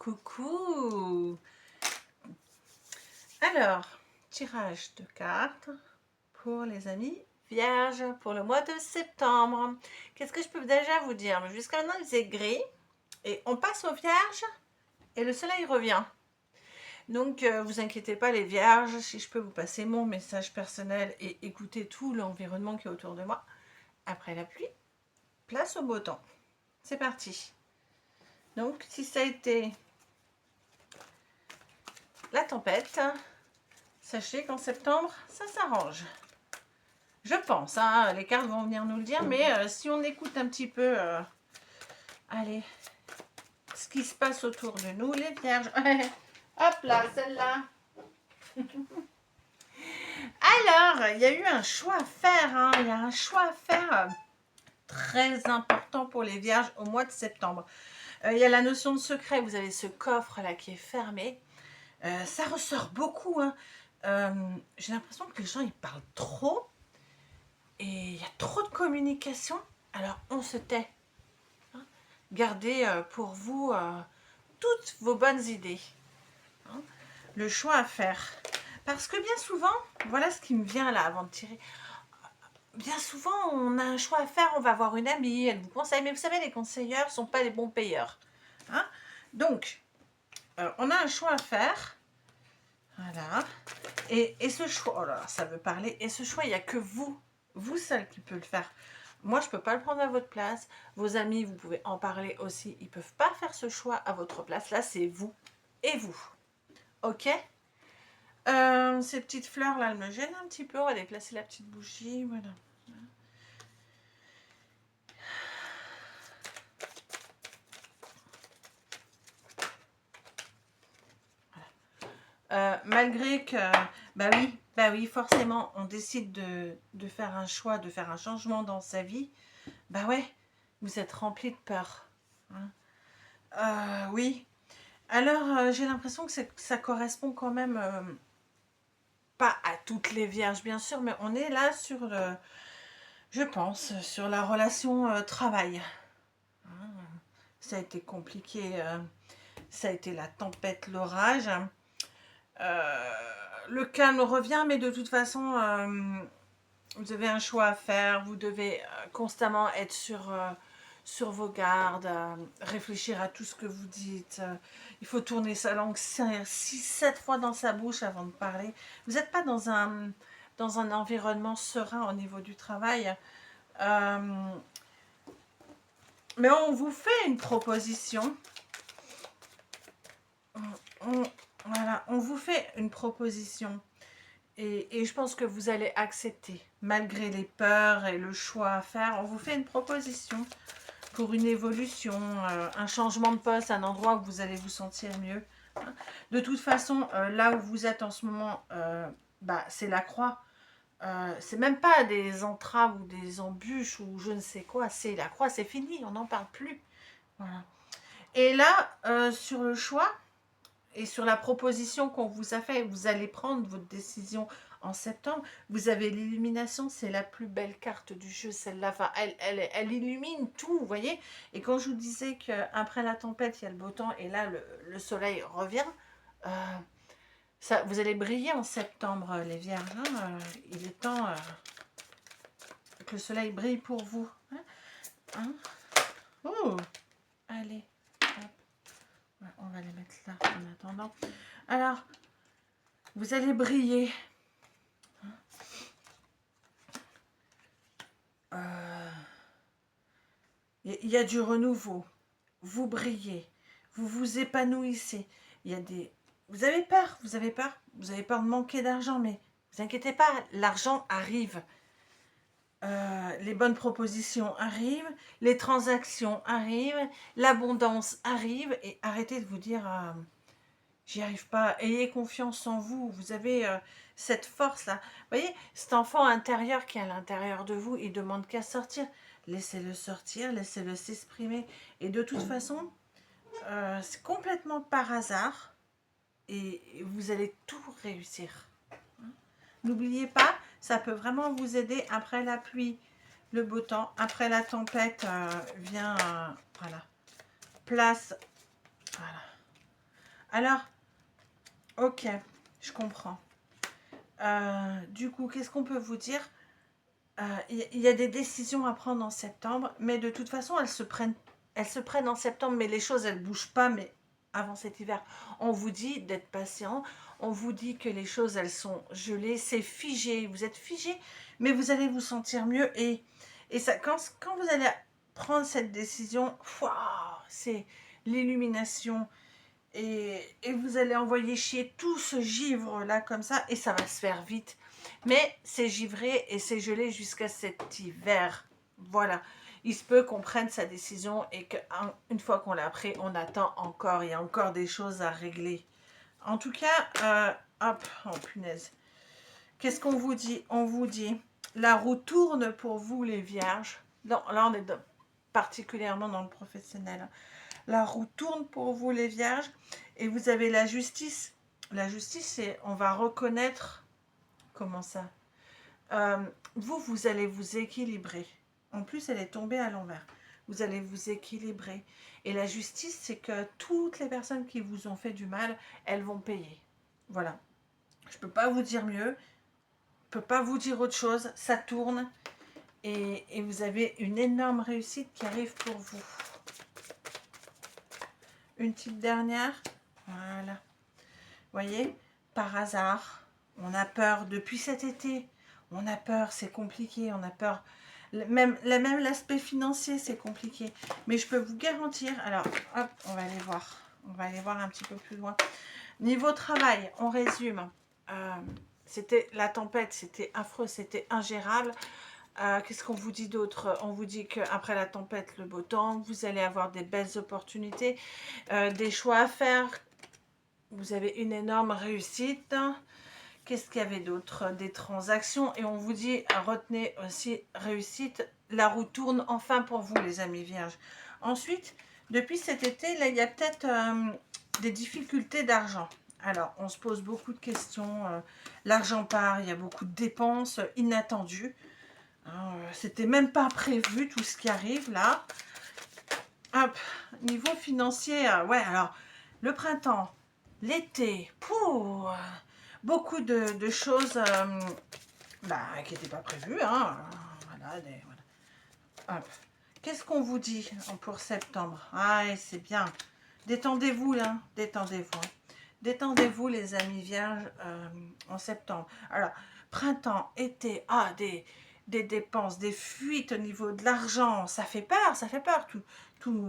Coucou. Alors, tirage de cartes pour les amis vierges pour le mois de septembre. Qu'est-ce que je peux déjà vous dire? Jusqu'à maintenant, il faisait gris et on passe aux vierges et le soleil revient. Donc, vous inquiétez pas les vierges, si je peux vous passer mon message personnel et écouter tout l'environnement qui est autour de moi. Après la pluie, place au beau temps. C'est parti. Donc, si ça a été la tempête, sachez qu'en septembre, ça s'arrange. Je pense, hein, les cartes vont venir nous le dire, mais si on écoute un petit peu, allez, ce qui se passe autour de nous, les vierges. Hop là, celle-là. Alors, il y a eu un choix à faire, hein, il y a un choix à faire très important pour les vierges au mois de septembre. Il y a la notion de secret, vous avez ce coffre-là qui est fermé. Ça ressort beaucoup, hein. J'ai l'impression que les gens, ils parlent trop. Et il y a trop de communication, alors on se tait. Hein. Gardez pour vous toutes vos bonnes idées. Hein. Le choix à faire. Parce que bien souvent, voilà ce qui me vient là avant de tirer. Bien souvent, on a un choix à faire, on va voir une amie, elle vous conseille. Mais vous savez, les conseilleurs ne sont pas les bons payeurs. Hein. Donc, on a un choix à faire. Voilà. Et ce choix, oh là là, ça veut parler. Et ce choix, il n'y a que vous seul qui peut le faire. Moi, je ne peux pas le prendre à votre place. Vos amis, vous pouvez en parler aussi. Ils ne peuvent pas faire ce choix à votre place. Là, c'est vous et vous. Ok. Ces petites fleurs-là, elles me gênent un petit peu. On va déplacer la petite bougie. Voilà. Malgré que, bah oui, forcément, on décide de faire un choix, de faire un changement dans sa vie. Bah ouais, vous êtes rempli de peur. Hein. Oui. Alors, j'ai l'impression que ça correspond quand même, pas à toutes les vierges, bien sûr, mais on est là sur je pense, sur la relation travail. Hein. Ça a été compliqué, ça a été la tempête, l'orage. Le calme revient, mais de toute façon, vous avez un choix à faire. Vous devez constamment être sur vos gardes, réfléchir à tout ce que vous dites. Il faut tourner sa langue 6-7 fois dans sa bouche avant de parler. Vous n'êtes pas dans un environnement serein au niveau du travail. Mais on vous fait une proposition. Voilà, on vous fait une proposition. Et je pense que vous allez accepter, malgré les peurs et le choix à faire. On vous fait une proposition pour une évolution, un changement de poste, un endroit où vous allez vous sentir mieux. De toute façon, là où vous êtes en ce moment, c'est la croix. C'est même pas des entraves ou des embûches ou je ne sais quoi. C'est la croix, c'est fini, on n'en parle plus. Voilà. Et là, sur le choix et sur la proposition qu'on vous a fait, vous allez prendre votre décision en septembre. Vous avez l'illumination, c'est la plus belle carte du jeu, celle-là. Enfin, elle illumine tout, vous voyez. Et quand je vous disais qu'après la tempête, il y a le beau temps, et là, le soleil revient, vous allez briller en septembre, les vierges. Hein. Il est temps que le soleil brille pour vous. Hein. Oh, allez. On va les mettre là en attendant. Alors, vous allez briller. Il y a du renouveau. Vous brillez. Vous vous épanouissez. Il y a des... Vous avez peur. Vous avez peur de manquer d'argent, mais ne vous inquiétez pas, l'argent arrive. Les bonnes propositions arrivent, les transactions arrivent, l'abondance arrive, et arrêtez de vous dire j'y arrive pas. Ayez confiance en vous. Vous avez cette force-là. Vous voyez, cet enfant intérieur qui est à l'intérieur de vous, il demande qu'à sortir. Laissez-le sortir, laissez-le s'exprimer. Et de toute façon, c'est complètement par hasard. Et vous allez tout réussir. N'oubliez pas, ça peut vraiment vous aider après la pluie, le beau temps. Après la tempête, vient, voilà, place, voilà. Alors, ok, je comprends. Du coup, qu'est-ce qu'on peut vous dire? Il y a des décisions à prendre en septembre, mais de toute façon, elles se prennent en septembre, mais les choses, elles ne bougent pas, mais avant cet hiver. On vous dit d'être patient, on vous dit que les choses, elles sont gelées, c'est figé, vous êtes figé, mais vous allez vous sentir mieux, et ça, quand vous allez prendre cette décision, waouh, c'est l'illumination, et vous allez envoyer chier tout ce givre-là comme ça, et ça va se faire vite. Mais c'est givré et c'est gelé jusqu'à cet hiver. Voilà. Il se peut qu'on prenne sa décision et qu'une fois qu'on l'a pris, on attend encore. Il y a encore des choses à régler. En tout cas, hop, oh punaise. Qu'est-ce qu'on vous dit? On vous dit, la roue tourne pour vous les vierges. Non, là, on est particulièrement dans le professionnel. La roue tourne pour vous les vierges et vous avez la justice. La justice, c'est on va reconnaître, comment ça, vous allez vous équilibrer. En plus, elle est tombée à l'envers. Vous allez vous équilibrer. Et la justice, c'est que toutes les personnes qui vous ont fait du mal, elles vont payer. Voilà. Je ne peux pas vous dire mieux. Je ne peux pas vous dire autre chose. Ça tourne. Et vous avez une énorme réussite qui arrive pour vous. Une petite dernière. Voilà. Vous voyez, par hasard, on a peur depuis cet été. On a peur, c'est compliqué, on a peur. Même l'aspect financier, c'est compliqué. Mais je peux vous garantir, alors, hop, on va aller voir. On va aller voir un petit peu plus loin. Niveau travail, on résume. C'était la tempête, c'était affreux, c'était ingérable. Qu'est-ce qu'on vous dit d'autre? On vous dit qu'après la tempête, le beau temps, vous allez avoir des belles opportunités, des choix à faire. Vous avez une énorme réussite. Qu'est-ce qu'il y avait d'autre? Des transactions. Et on vous dit, retenez aussi réussite. La roue tourne enfin pour vous, les amis vierges. Ensuite, depuis cet été, là, il y a peut-être des difficultés d'argent. Alors, on se pose beaucoup de questions. L'argent part, il y a beaucoup de dépenses inattendues. C'était même pas prévu tout ce qui arrive là. Hop, niveau financier, ouais, alors, le printemps, l'été, pour beaucoup de choses qui n'étaient pas prévues. Hein. Voilà, voilà. Hop. Qu'est-ce qu'on vous dit pour septembre? Ah, c'est bien. Détendez-vous là, détendez-vous. Détendez-vous les amis vierges en septembre. Alors, printemps, été, des dépenses, des fuites au niveau de l'argent, ça fait peur, ça fait peur.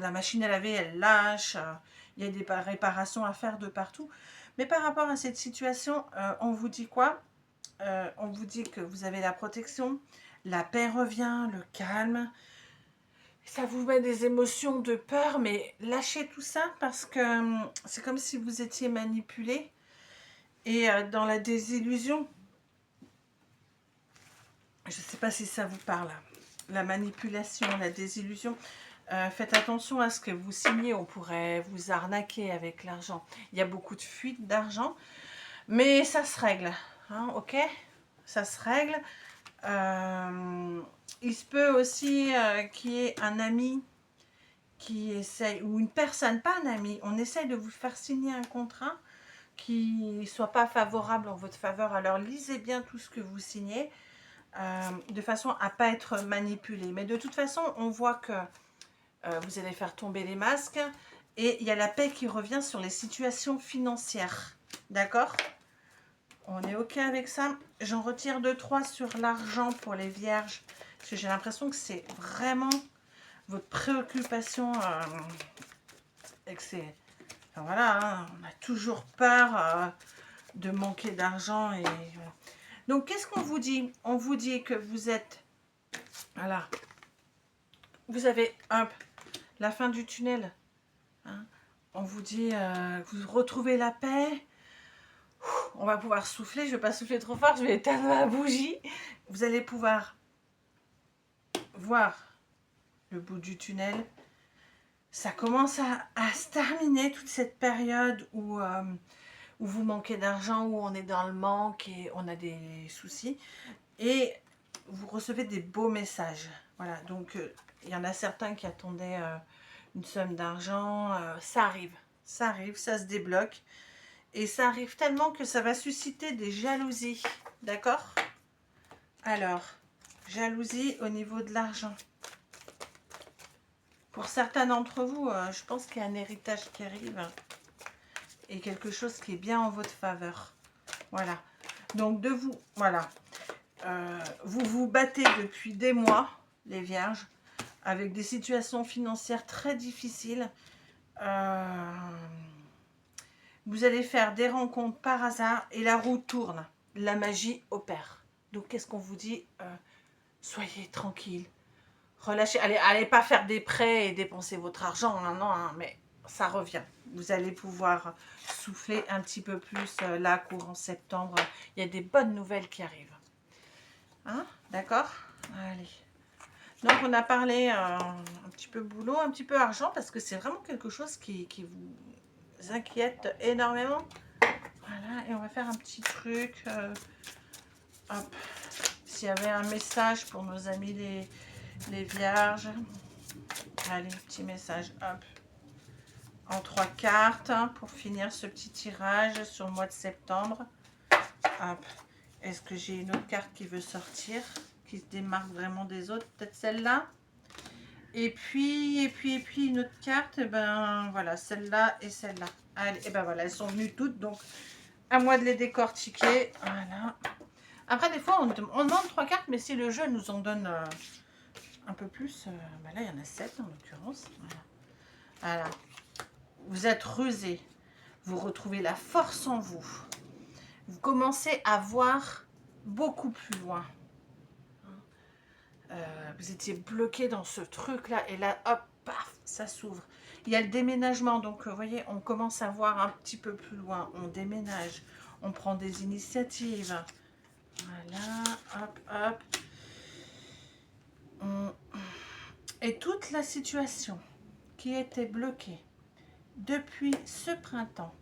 La machine à laver, elle lâche, il y a des réparations à faire de partout. Mais par rapport à cette situation, on vous dit quoi? On vous dit que vous avez la protection, la paix revient, le calme. Ça vous met des émotions de peur, mais lâchez tout ça parce que c'est comme si vous étiez manipulé. Et dans la désillusion, je ne sais pas si ça vous parle, la manipulation, la désillusion, faites attention à ce que vous signez, on pourrait vous arnaquer avec l'argent. Il y a beaucoup de fuites d'argent, mais ça se règle, hein, ok? Ça se règle. Il se peut aussi qu'il y ait un ami qui essaye, ou une personne, pas un ami, on essaye de vous faire signer un contrat qui ne soit pas favorable en votre faveur. Alors lisez bien tout ce que vous signez de façon à ne pas être manipulé. Mais de toute façon, on voit que vous allez faire tomber les masques et il y a la paix qui revient sur les situations financières. D'accord? On est OK avec ça. J'en retire 2-3 sur l'argent pour les vierges. Parce que j'ai l'impression que c'est vraiment votre préoccupation. Et que c'est... Enfin, voilà, hein, on a toujours peur de manquer d'argent. Et voilà. Donc, qu'est-ce qu'on vous dit? On vous dit que vous êtes... Voilà. Vous avez la fin du tunnel. Hein. On vous dit que vous retrouvez la paix. On va pouvoir souffler. Je ne vais pas souffler trop fort. Je vais éteindre ma bougie. Vous allez pouvoir voir le bout du tunnel. Ça commence à se terminer, toute cette période où vous manquez d'argent, où on est dans le manque et on a des soucis. Et vous recevez des beaux messages. Voilà, donc il y en a certains qui attendaient une somme d'argent. Ça arrive, Ça arrive, ça se débloque. Et ça arrive tellement que ça va susciter des jalousies. D'accord? Alors, jalousie au niveau de l'argent. Pour certains d'entre vous, je pense qu'il y a un héritage qui arrive. Et quelque chose qui est bien en votre faveur. Voilà. Donc, de vous, voilà. Vous vous battez depuis des mois, les vierges, avec des situations financières très difficiles. Vous allez faire des rencontres par hasard et la roue tourne. La magie opère. Donc, qu'est-ce qu'on vous dit? Soyez tranquille. Relâchez. Allez pas faire des prêts et dépenser votre argent. Hein, non, hein, mais ça revient. Vous allez pouvoir souffler un petit peu plus là, courant septembre. Il y a des bonnes nouvelles qui arrivent. Hein? D'accord? Allez. Donc, on a parlé un petit peu boulot, un petit peu argent, parce que c'est vraiment quelque chose qui vous inquiète énormément. Voilà, et on va faire un petit truc. Hop. S'il y avait un message pour nos amis les vierges. Allez, petit message, hop. En 3 cartes, hein, pour finir ce petit tirage sur le mois de septembre. Hop. Est-ce que j'ai une autre carte qui veut sortir, qui se démarque vraiment des autres? Peut-être celle-là. Et puis une autre carte, ben voilà, celle-là et celle-là. Allez, et ben voilà, elles sont venues toutes, donc à moi de les décortiquer. Voilà. Après, des fois, on demande 3 cartes, mais si le jeu nous en donne un peu plus, ben là, il y en a 7 en l'occurrence. Voilà. Voilà. Vous êtes rusé. Vous retrouvez la force en vous. Vous commencez à voir beaucoup plus loin. Vous étiez bloqué dans ce truc-là, et là, hop, paf, ça s'ouvre. Il y a le déménagement, donc vous voyez, on commence à voir un petit peu plus loin. On déménage, on prend des initiatives. Voilà, hop, hop. Et toute la situation qui était bloquée depuis ce printemps,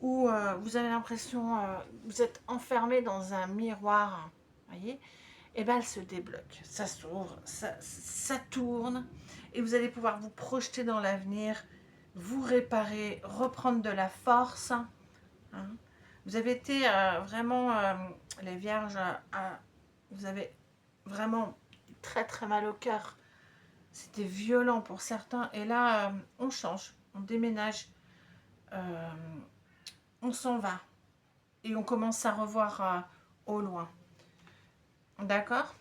où vous avez l'impression, vous êtes enfermé dans un miroir, voyez, et bien elle se débloque, ça s'ouvre, ça tourne, et vous allez pouvoir vous projeter dans l'avenir, vous réparer, reprendre de la force. Hein. Vous avez été vraiment, les vierges, vous avez vraiment très très mal au cœur. C'était violent pour certains, et là, on change, on déménage, on s'en va, et on commence à revoir au loin. D'accord?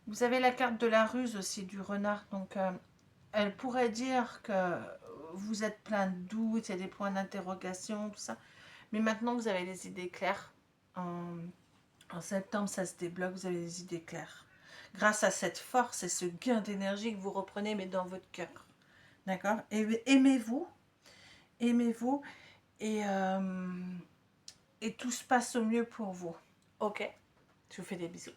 Vous avez la carte de la ruse aussi, du renard. Donc, elle pourrait dire que vous êtes plein de doutes, il y a des points d'interrogation, tout ça. Mais maintenant, vous avez les idées claires. En septembre, ça se débloque, vous avez les idées claires. Grâce à cette force et ce gain d'énergie que vous reprenez, mais dans votre cœur. D'accord? Aimez-vous. Aimez-vous. Et tout se passe au mieux pour vous. Ok? Je vous fais des bisous.